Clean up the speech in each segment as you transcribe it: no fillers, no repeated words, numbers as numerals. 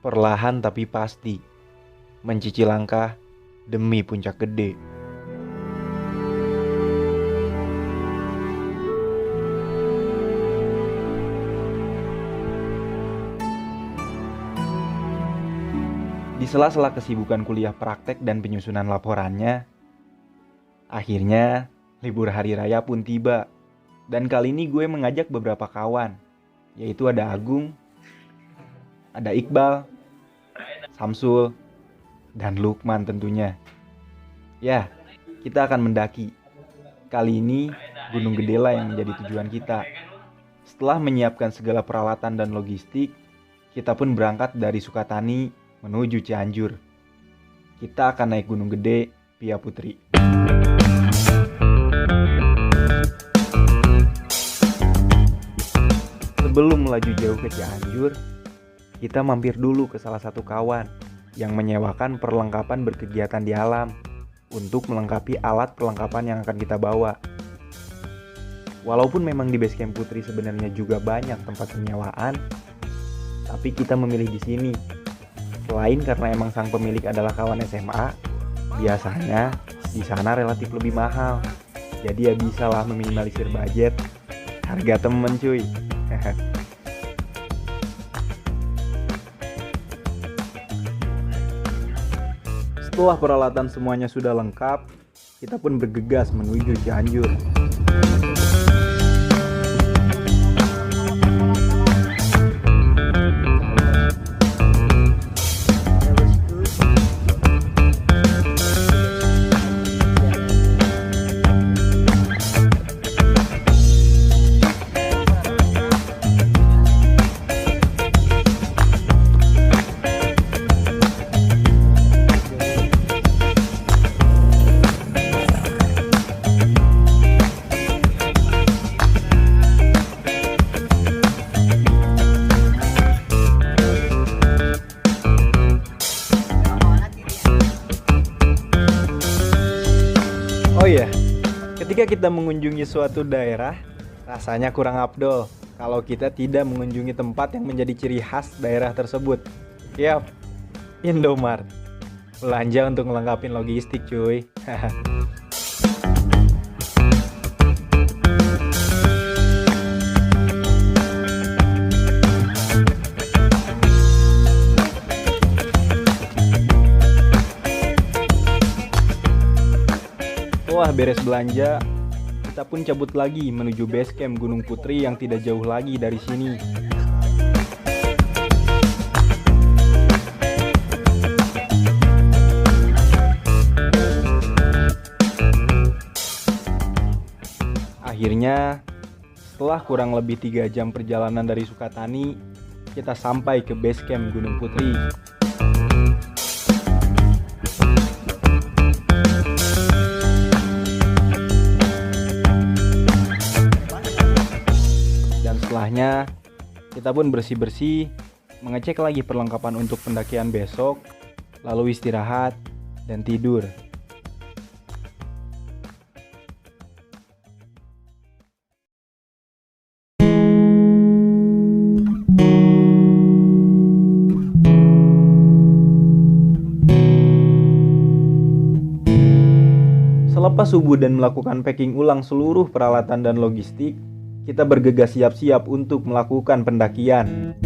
Perlahan tapi pasti, mencicil langkah demi puncak gede. Di sela-sela kesibukan kuliah praktek dan penyusunan laporannya, akhirnya libur hari raya pun tiba. Dan kali ini gue mengajak beberapa kawan, yaitu ada Agung, ada Iqbal, Samsul, dan Lukman tentunya. Ya, kita akan mendaki. Kali ini Gunung Gedela yang menjadi tujuan kita. Setelah menyiapkan segala peralatan dan logistik, kita pun berangkat dari Sukatani menuju Cianjur. Kita akan naik Gunung Gede via Putri. Sebelum melaju jauh ke Cianjur, kita mampir dulu ke salah satu kawan yang menyewakan perlengkapan berkegiatan di alam untuk melengkapi alat perlengkapan yang akan kita bawa. Walaupun memang di base camp Putri sebenarnya juga banyak tempat penyewaan, tapi kita memilih di sini. Selain karena emang sang pemilik adalah kawan SMA, biasanya di sana relatif lebih mahal. Jadi ya bisalah meminimalisir budget. Harga temen cuy. Setelah peralatan semuanya sudah lengkap, kita pun bergegas menuju Cianjur. Oh iya, ketika kita mengunjungi suatu daerah, rasanya kurang afdol kalau kita tidak mengunjungi tempat yang menjadi ciri khas daerah tersebut. Yap, Indomart. Belanja untuk melengkapi logistik cuy. Setelah beres belanja, kita pun cabut lagi menuju base camp Gunung Putri yang tidak jauh lagi dari sini. Akhirnya, setelah kurang lebih 3 jam perjalanan dari Sukatani, kita sampai ke base camp Gunung Putri. Setelahnya, kita pun bersih-bersih, mengecek lagi perlengkapan untuk pendakian besok, lalu istirahat dan tidur. Selepas subuh dan melakukan packing ulang seluruh peralatan dan logistik, kita bergegas siap-siap untuk melakukan pendakian.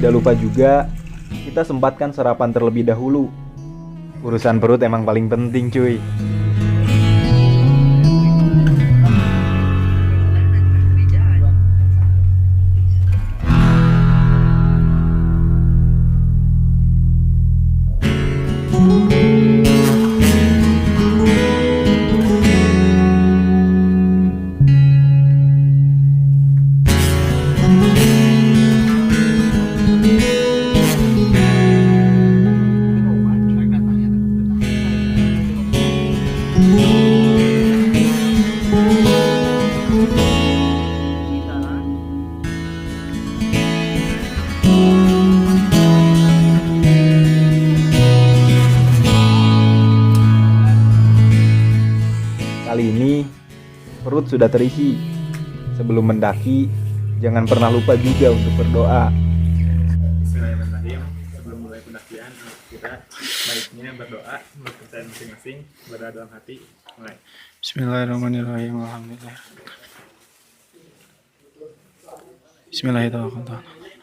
Tidak lupa juga, kita sempatkan sarapan terlebih dahulu. Urusan perut emang paling penting cuy. kali ini perut sudah terisi. Sebelum mendaki, jangan pernah lupa juga untuk berdoa. Bismillahirrahmanirrahim. Sebelum mulai pendakian, kita baiknya berdoa menurut kepercayaan masing-masing, berdoa dalam hati. Mulai. Bismillahirrahmanirrahim. Alhamdulillah. Bismillahirrahmanirrahim.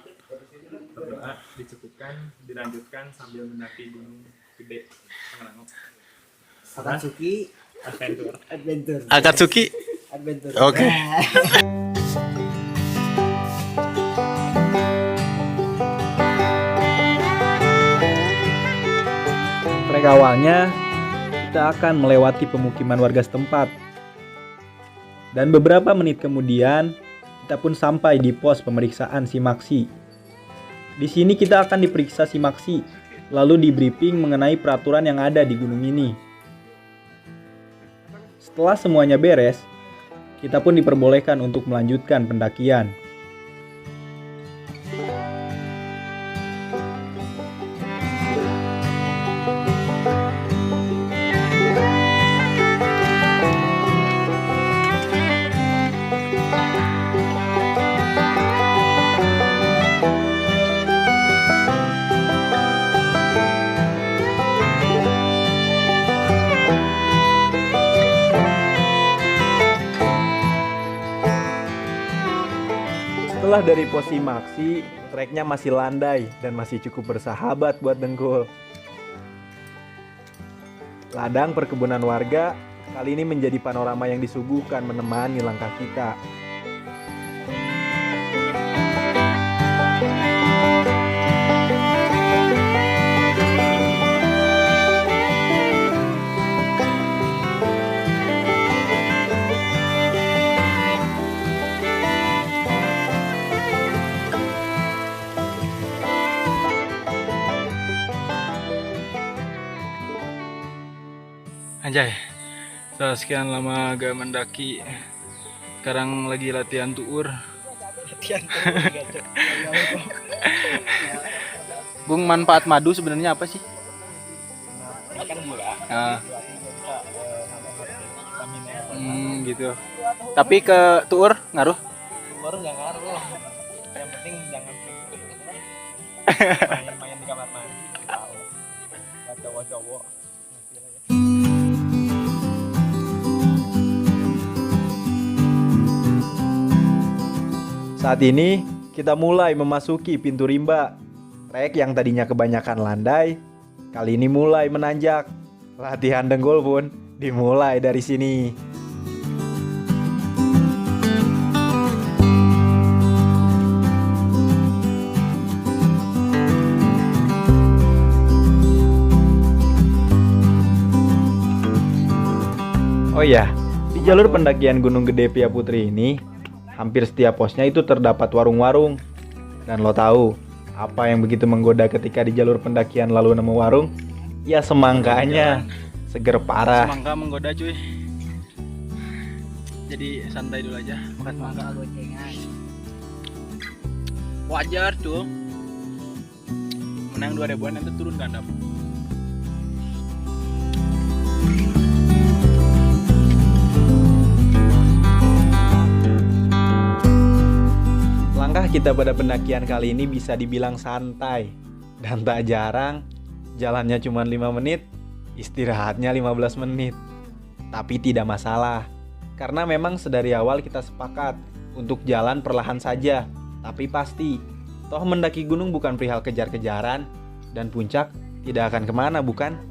Berdoa dicukupkan, dilanjutkan sambil mendaki gunung gede Pangrango. Akatsuki Adventure. Akatsuki. Adventure. Oke. Trek awalnya, kita akan melewati pemukiman warga setempat. Dan beberapa menit kemudian, kita pun sampai di pos pemeriksaan Simaksi. Di sini kita akan diperiksa Simaksi, lalu di briefing mengenai peraturan yang ada di gunung ini. Setelah semuanya beres, kita pun diperbolehkan untuk melanjutkan pendakian. Setelah dari pos Simaksi, treknya masih landai dan masih cukup bersahabat buat Dengkul. Ladang perkebunan warga kali ini menjadi panorama yang disuguhkan menemani langkah kita. Anjay. Setelah sekian lama gak mendaki, sekarang lagi latihan tuur. Bung, manfaat madu sebenarnya apa sih? Makan gula. Gitu. Tapi ke tuur ngaruh? Baru nggak ngaruh. Yang penting jangan main-main di kamar mandi. Tahu. Cowok-cowok. Saat ini, kita mulai memasuki pintu rimba. Trek yang tadinya kebanyakan landai, kali ini mulai menanjak. Latihan Dengkul pun dimulai dari sini. Oh ya, di jalur pendakian Gunung Gede Pia Putri ini, hampir setiap posnya itu terdapat warung-warung. Dan lo tahu, apa yang begitu menggoda ketika di jalur pendakian lalu nemu warung? Ya semangkanya, seger parah. Semangka menggoda cuy. Jadi santai dulu aja, makan semangka. Wajar tuh. Menang 2000-an nanti turun gandap. Langkah kita pada pendakian kali ini bisa dibilang santai. Dan tak jarang, jalannya cuma 5 menit, istirahatnya 15 menit. Tapi tidak masalah, karena memang sedari awal kita sepakat untuk jalan perlahan saja, tapi pasti. Toh mendaki gunung bukan perihal kejar-kejaran, dan puncak tidak akan kemana, bukan?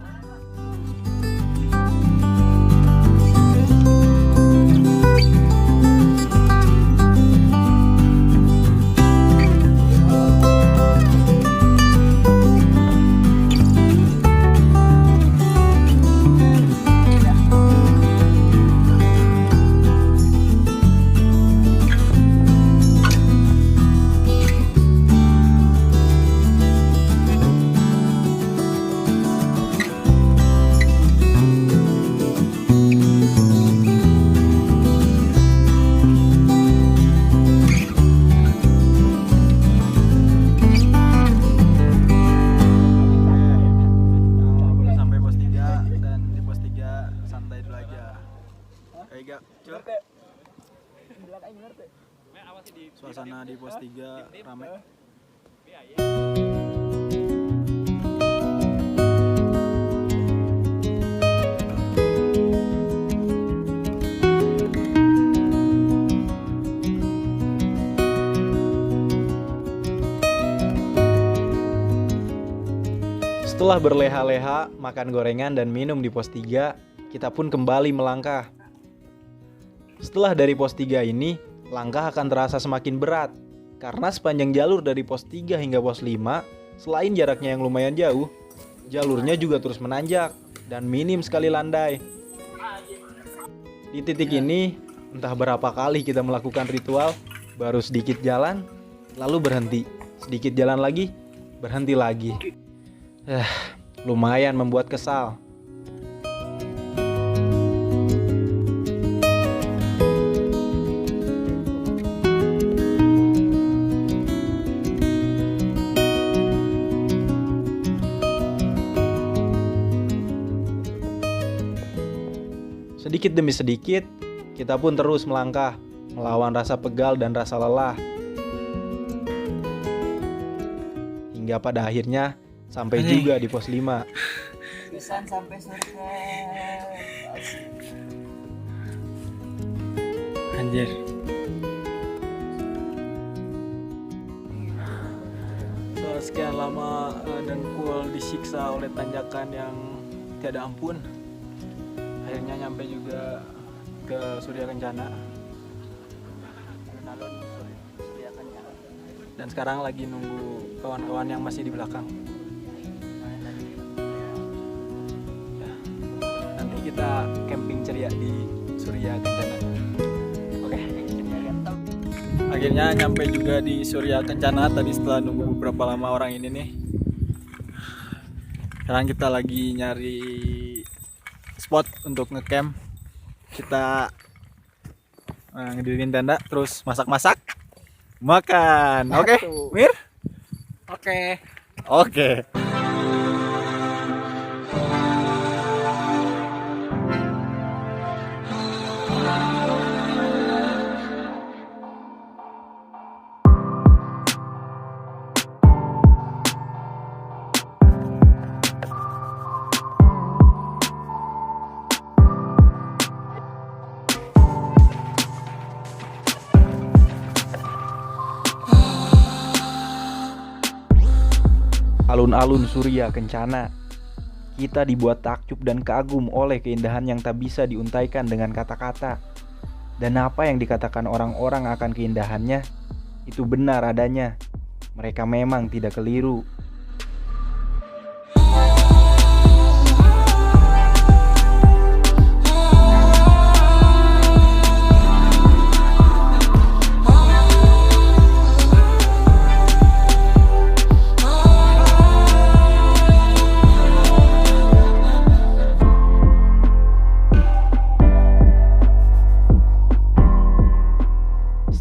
Ega, Cok. Suasana di pos 3 rame. Setelah berleha-leha, makan gorengan dan minum di pos 3, kita pun kembali melangkah. Setelah dari pos 3 ini, langkah akan terasa semakin berat. Karena sepanjang jalur dari pos 3 hingga pos 5, selain jaraknya yang lumayan jauh, jalurnya juga terus menanjak dan minim sekali landai. Di titik ini, entah berapa kali kita melakukan ritual, baru sedikit jalan, lalu berhenti. Sedikit jalan lagi, berhenti lagi. Lumayan membuat kesal. Sedikit demi sedikit, kita pun terus melangkah, melawan rasa pegal dan rasa lelah. Hingga pada akhirnya, sampai juga di pos 5. Kesan sampai surga. Anjir. Setelah sekian lama dengkul disiksa oleh tanjakan yang tiada ampun, akhirnya nyampe juga ke Surya Kencana. Dan sekarang lagi nunggu kawan-kawan yang masih di belakang. Nanti kita camping ceria di Surya Kencana. Oke. Akhirnya nyampe juga di Surya Kencana tadi setelah nunggu beberapa lama orang ini nih. Sekarang kita lagi nyari spot untuk ngecamp. Kita ngedirin tenda terus masak-masak. Makan. Oke, Mir? Oke. Oke. Alun-alun Surya Kencana. Kita dibuat takjub dan kagum oleh keindahan yang tak bisa diuntaikan dengan kata-kata. Dan apa yang dikatakan orang-orang akan keindahannya, itu benar adanya. Mereka memang tidak keliru.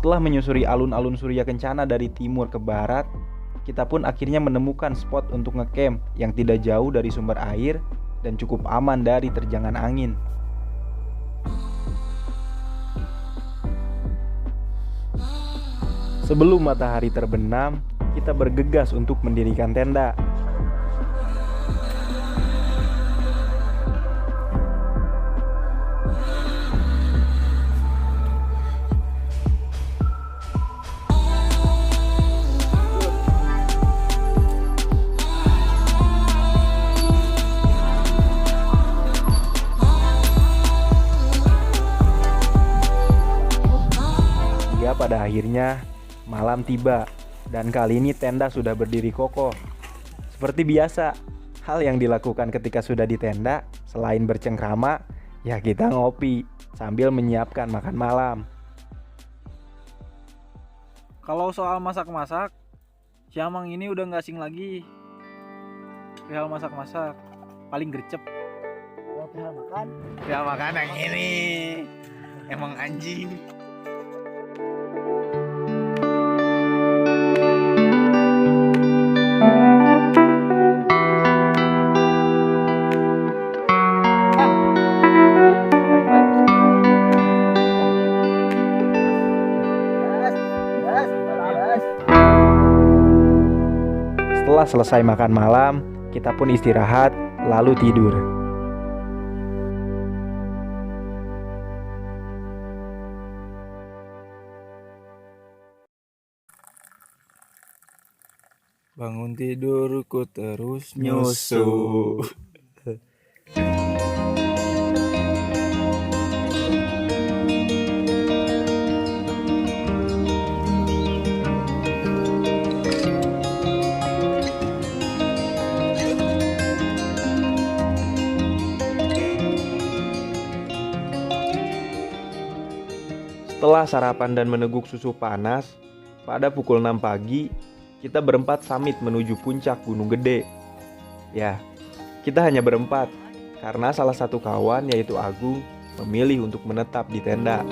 Setelah menyusuri alun-alun Surya Kencana dari timur ke barat, kita pun akhirnya menemukan spot untuk ngecamp yang tidak jauh dari sumber air dan cukup aman dari terjangan angin. Sebelum matahari terbenam, kita bergegas untuk mendirikan tenda. Pada akhirnya malam tiba dan kali ini tenda sudah berdiri kokoh. Seperti biasa, hal yang dilakukan ketika sudah di tenda selain bercengkrama, ya kita ngopi sambil menyiapkan makan malam. Kalau soal masak-masak, si Amang ini udah gak asing lagi. Perihal masak-masak, paling gercep. Perihal makan. Perihal makan yang ini, emang anjing. Setelah selesai makan malam, kita pun istirahat, lalu tidur. Bangun tidurku terus nyusu. Setelah sarapan dan meneguk susu panas, pada pukul 6 pagi, kita berempat samit menuju puncak Gunung Gede. Ya, kita hanya berempat, karena salah satu kawan yaitu Agung memilih untuk menetap di tenda.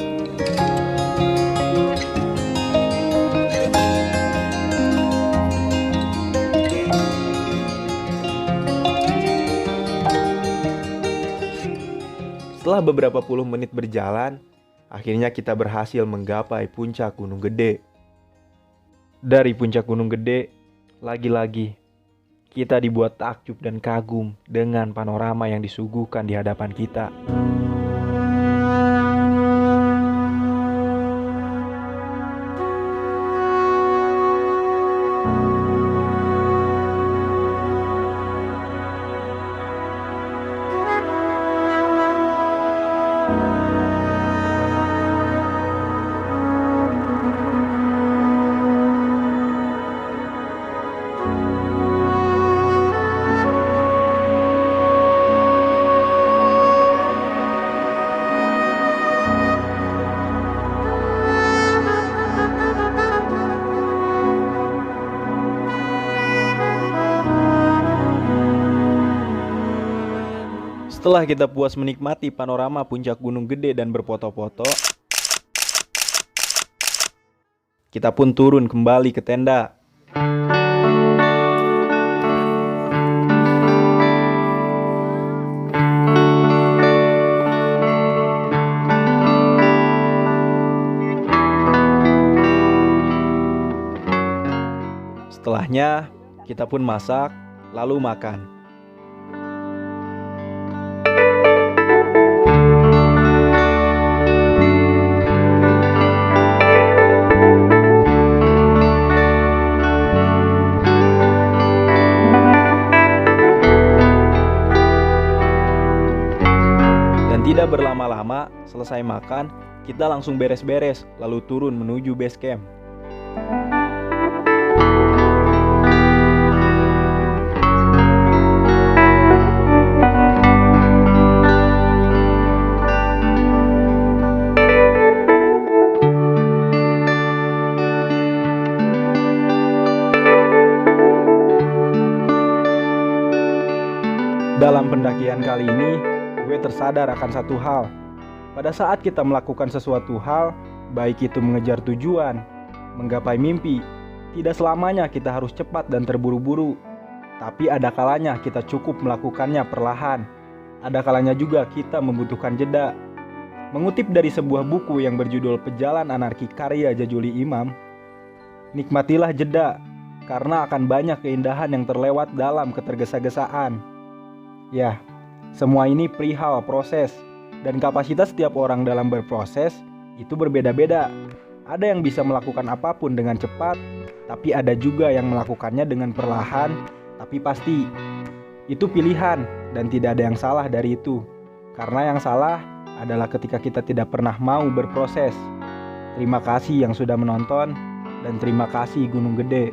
Setelah beberapa puluh menit berjalan, akhirnya kita berhasil menggapai puncak Gunung Gede. Dari puncak Gunung Gede, lagi-lagi kita dibuat takjub dan kagum dengan panorama yang disuguhkan di hadapan kita. Setelah kita puas menikmati panorama puncak Gunung Gede dan berfoto-foto, kita pun turun kembali ke tenda. Setelahnya, kita pun masak, lalu makan. Tidak berlama-lama, selesai makan, kita langsung beres-beres, lalu turun menuju base camp. Dalam pendakian kali ini, gue tersadar akan satu hal. Pada saat kita melakukan sesuatu hal, baik itu mengejar tujuan, menggapai mimpi, tidak selamanya kita harus cepat dan terburu-buru. Tapi ada kalanya kita cukup melakukannya perlahan. Ada kalanya juga kita membutuhkan jeda. Mengutip dari sebuah buku yang berjudul Pejalan Anarki karya Jajuli Imam, nikmatilah jeda, karena akan banyak keindahan yang terlewat dalam ketergesa-gesaan. Ya, semua ini perihal proses, dan kapasitas setiap orang dalam berproses itu berbeda-beda. Ada yang bisa melakukan apapun dengan cepat, tapi ada juga yang melakukannya dengan perlahan, tapi pasti. Itu pilihan, dan tidak ada yang salah dari itu. Karena yang salah adalah ketika kita tidak pernah mau berproses. Terima kasih yang sudah menonton, dan terima kasih Gunung Gede.